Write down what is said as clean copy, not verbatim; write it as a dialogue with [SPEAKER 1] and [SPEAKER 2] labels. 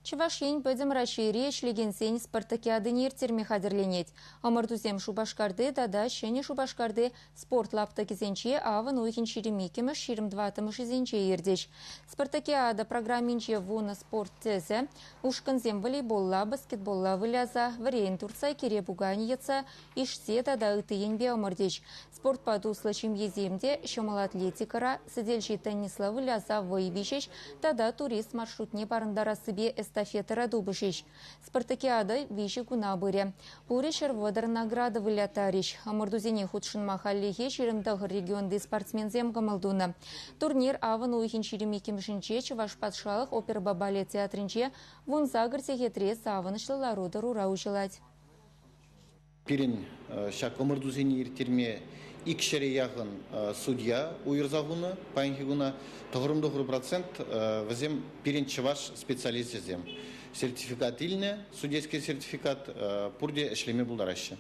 [SPEAKER 1] Чувашень бөдім рашире шлегенсен спартакиадын ертерме хадерленет. Амардузем шубашкарды дада шене шубашкарды спорт лапта кезенче авын ойхин ширемекемі ширемдватымыш изенче ердеш. Спартакиада программинче вуна спорт тезе, ушканзем волейболла, баскетболла выляза, варейн турца кере буганиеца, ишсе дада ытыенбе амардеш. Спорт падуслы еземде, шамал атлетикара, сидельши теннисла выляза выйвишеш, дада турист маршрутне барындара себе эстафетара дубышеш. Спартакиада виши гуна быре. Пуришер водар награда вылятариш. Амардузене худшин махаллихе ширемдагы регионды спортсмензем гамалдуна. Турнир авын уйхин ширемекемшинче Чуваш патшалық опера балет театринче вун загырсе хетрес авынышлы ларуды рура ужелать.
[SPEAKER 2] Пирин шак омырдузени иртерме икшере яғын судья уйырзағуны, пайынхигуна 90% візем пирин Чуваш специалист зем. Сертификат илне, судейский сертификат пурде эшлеме булдарашы.